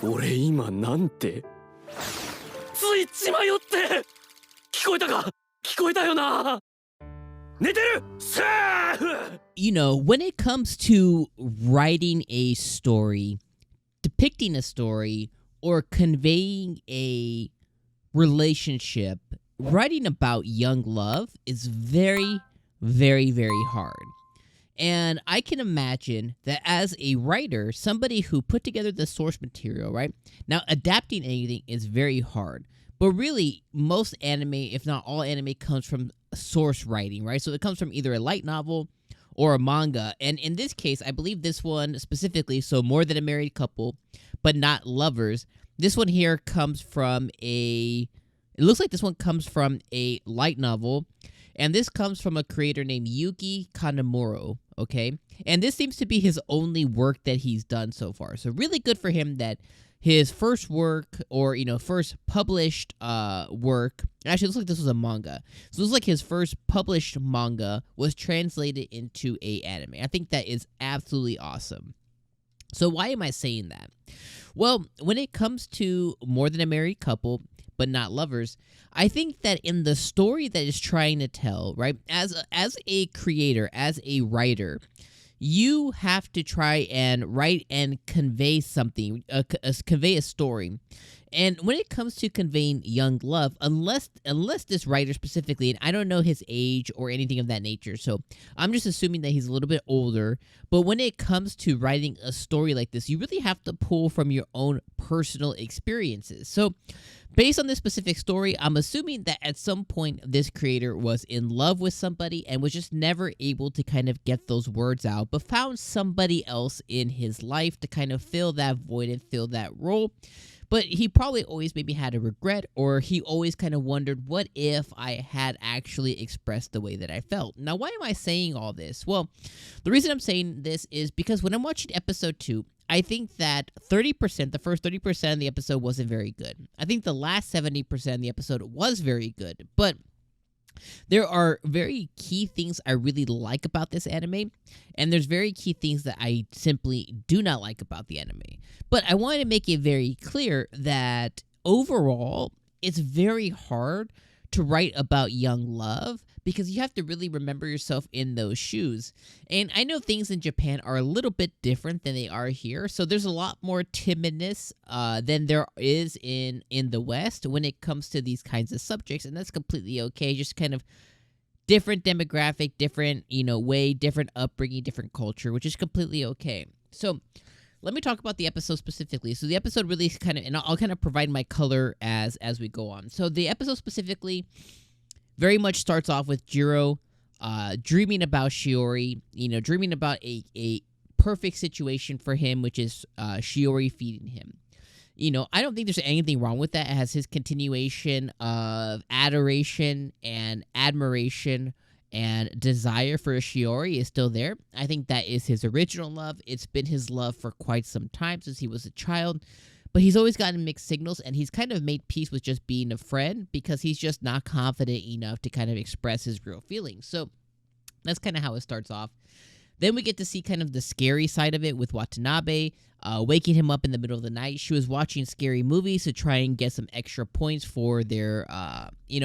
俺今なんてつい血迷って聞こえたか聞こえたよな寝てるセーフ You know, when it comes to writing a story, depicting a story, or conveying a relationship, writing about young love is very, very, very hard. And I can imagine that as a writer, somebody who put together the source material, right? Now, adapting anything is very hard. But really, most anime, if not all anime, comes from source writing, right? So it comes from either a light novel or a manga. And in this case, I believe this one specifically, so More Than a Married Couple, but not lovers. This one here comes from it looks like this one comes from a light novel. And this comes from a creator named Yuki Kanemaru, okay? And this seems to be his only work that he's done so far. So really good for him that his first work, or, first published work, actually it looks like this was a manga. So it looks like his first published manga was translated into a anime. I think that is absolutely awesome. So why am I saying that? Well, when it comes to More Than a Married Couple, but not lovers, I think that in the story that it's trying to tell, right, as a creator, as a writer, you have to try and write and convey something, convey a story. And when it comes to conveying young love, unless this writer specifically, and I don't know his age or anything of that nature, so I'm just assuming that he's a little bit older, but when it comes to writing a story like this, you really have to pull from your own personal experiences. So based on this specific story, I'm assuming that at some point this creator was in love with somebody and was just never able to kind of get those words out, but found somebody else in his life to kind of fill that void and fill that role. But he probably always maybe had a regret, or he always kind of wondered, what if I had actually expressed the way that I felt? Now, why am I saying all this? Well, the reason I'm saying this is because when I'm watching episode 2, I think that the first 30% of the episode wasn't very good. I think the last 70% of the episode was very good, but there are very key things I really like about this anime, and there's very key things that I simply do not like about the anime. But I want to make it very clear that overall, it's very hard to write about young love because you have to really remember yourself in those shoes. And I know things in Japan are a little bit different than they are here, so there's a lot more timidness than there is in the West when it comes to these kinds of subjects, and that's completely okay. Just kind of different demographic, different, way, different upbringing, different culture, which is completely okay. So let me talk about the episode specifically. So the episode really kind of, and I'll kind of provide my color as we go on. So the episode specifically very much starts off with Jirou dreaming about Shiori, dreaming about a perfect situation for him, which is Shiori feeding him. I don't think there's anything wrong with that. It has his continuation of adoration and admiration and desire for Shiori is still there. I think that is his original love. It's been his love for quite some time since he was a child. But he's always gotten mixed signals, and he's kind of made peace with just being a friend because he's just not confident enough to kind of express his real feelings. So that's kind of how it starts off. Then we get to see kind of the scary side of it with Watanabe, waking him up in the middle of the night. She was watching scary movies to try and get some extra points for their,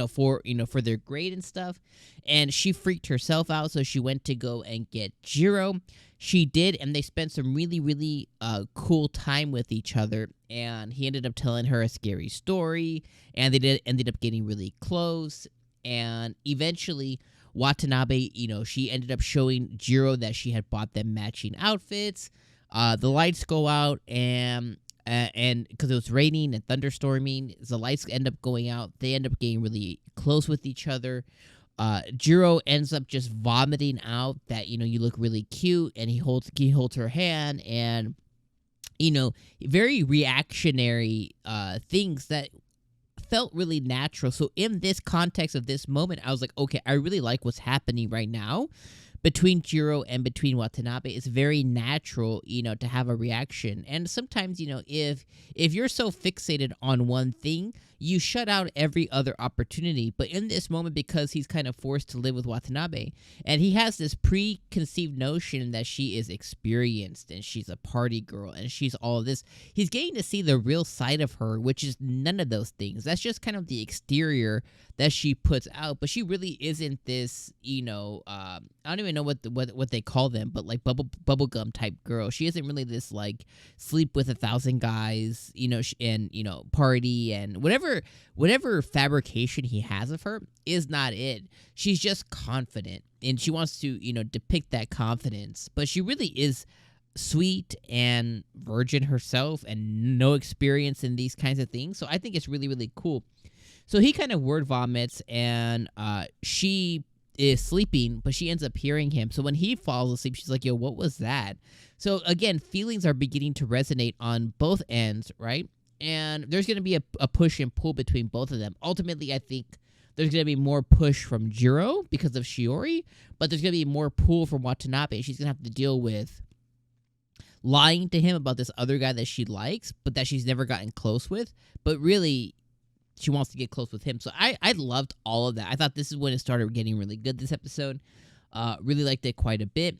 for their grade and stuff. And she freaked herself out, so she went to go and get Jirou. She did, and they spent some really, really cool time with each other. And he ended up telling her a scary story, and they ended up getting really close. And eventually, Watanabe, she ended up showing Jirou that she had bought them matching outfits. The lights go out, and because it was raining and thunderstorming, the lights end up going out. They end up getting really close with each other. Jirou ends up just vomiting out that, you look really cute, and he holds her hand, and, very reactionary things that felt really natural. So in this context of this moment, I was like, okay, I really like what's happening right now between Jirou and between Watanabe. It's very natural, to have a reaction. And sometimes, if you're so fixated on one thing, you shut out every other opportunity. But in this moment, because he's kind of forced to live with Watanabe, and he has this preconceived notion that she is experienced and she's a party girl and she's all of this, he's getting to see the real side of her, which is none of those things. That's just kind of the exterior that she puts out, but she really isn't this, I don't even know what they call them, but like bubblegum type girl. She isn't really this like sleep with 1,000 guys, and party and whatever fabrication he has of her is not it. She's just confident, and she wants to depict that confidence, but she really is sweet and virgin herself and no experience in these kinds of things. So I think it's really, really cool. So he kind of word vomits, and she is sleeping, but she ends up hearing him. So when he falls asleep, she's like, yo, what was that? So again, feelings are beginning to resonate on both ends, right? And there's going to be a push and pull between both of them. Ultimately, I think there's going to be more push from Jirou because of Shiori, but there's going to be more pull from Watanabe. She's going to have to deal with lying to him about this other guy that she likes, but that she's never gotten close with. But really, she wants to get close with him. So I loved all of that. I thought this is when it started getting really good, this episode. Really liked it quite a bit.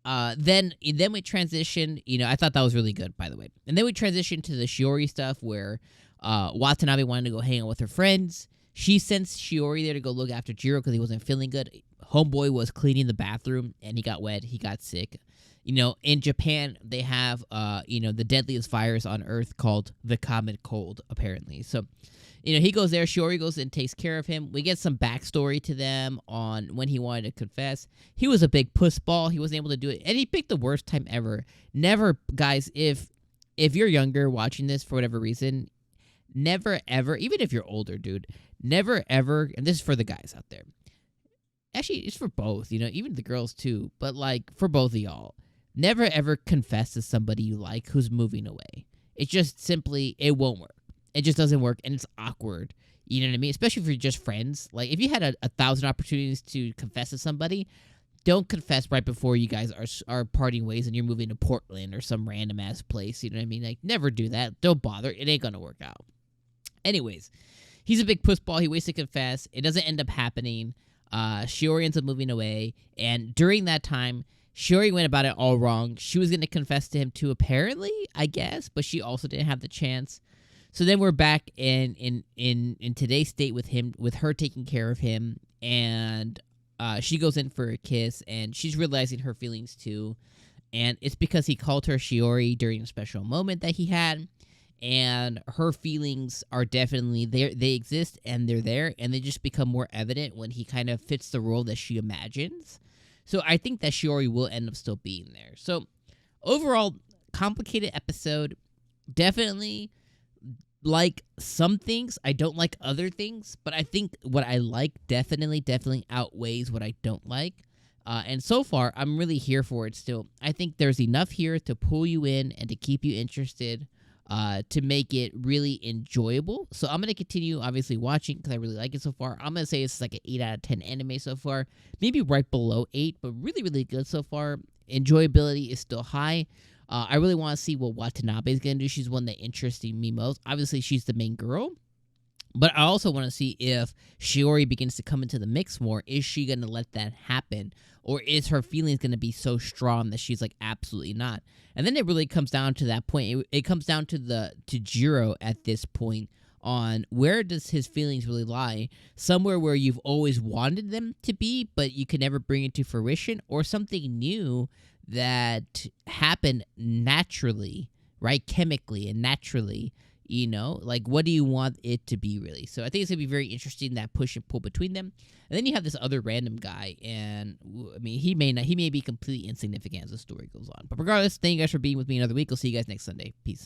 Then we transitioned, I thought that was really good, by the way. And then we transitioned to the Shiori stuff where Watanabe wanted to go hang out with her friends. She sends Shiori there to go look after Jirou because he wasn't feeling good. Homeboy was cleaning the bathroom and he got wet. He got sick. In Japan, they have, the deadliest virus on Earth called the common cold, apparently. So, he goes there. Shiori goes and takes care of him. We get some backstory to them on when he wanted to confess. He was a big pussball. He wasn't able to do it. And he picked the worst time ever. Never, guys, if you're younger watching this for whatever reason, never, ever, even if you're older, dude, never, ever, and this is for the guys out there. Actually, it's for both, even the girls too. But, for both of y'all. Never, ever confess to somebody you like who's moving away. It just simply, it won't work. It just doesn't work, and it's awkward. You know what I mean? Especially if you're just friends. Like, if you had 1,000 opportunities to confess to somebody, don't confess right before you guys are parting ways and you're moving to Portland or some random-ass place. You know what I mean? Like, never do that. Don't bother. It ain't gonna work out. Anyways, he's a big pussball. He waits to confess. It doesn't end up happening. Shiori ends up moving away, and during that time, Shiori went about it all wrong. She was going to confess to him too, apparently, I guess, but she also didn't have the chance. So then we're back in today's state with her taking care of him, and she goes in for a kiss, and she's realizing her feelings too, and it's because he called her Shiori during a special moment that he had, and her feelings are definitely there. They exist, and they're there, and they just become more evident when he kind of fits the role that she imagines. So I think that Shiori will end up still being there. So overall, complicated episode. Definitely like some things. I don't like other things. But I think what I like definitely outweighs what I don't like. And so far, I'm really here for it still. I think there's enough here to pull you in and to keep you interested, to make it really enjoyable. So I'm going to continue, obviously, watching because I really like it so far. I'm going to say it's like an 8 out of 10 anime so far. Maybe right below 8, but really, really good so far. Enjoyability is still high. I really want to see what Watanabe is going to do. She's one that interests me most. Obviously, she's the main girl. But I also want to see if Shiori begins to come into the mix more. Is she going to let that happen? Or is her feelings going to be so strong that she's like, absolutely not? And then it really comes down to that point. It comes down to Jirou at this point on where does his feelings really lie? Somewhere where you've always wanted them to be, but you can never bring it to fruition, or something new that happened naturally, right? Chemically and naturally. Like, what do you want it to be, really? So I think it's going to be very interesting, that push and pull between them. And then you have this other random guy, and, I mean, he may be completely insignificant as the story goes on. But regardless, thank you guys for being with me another week. I'll see you guys next Sunday. Peace.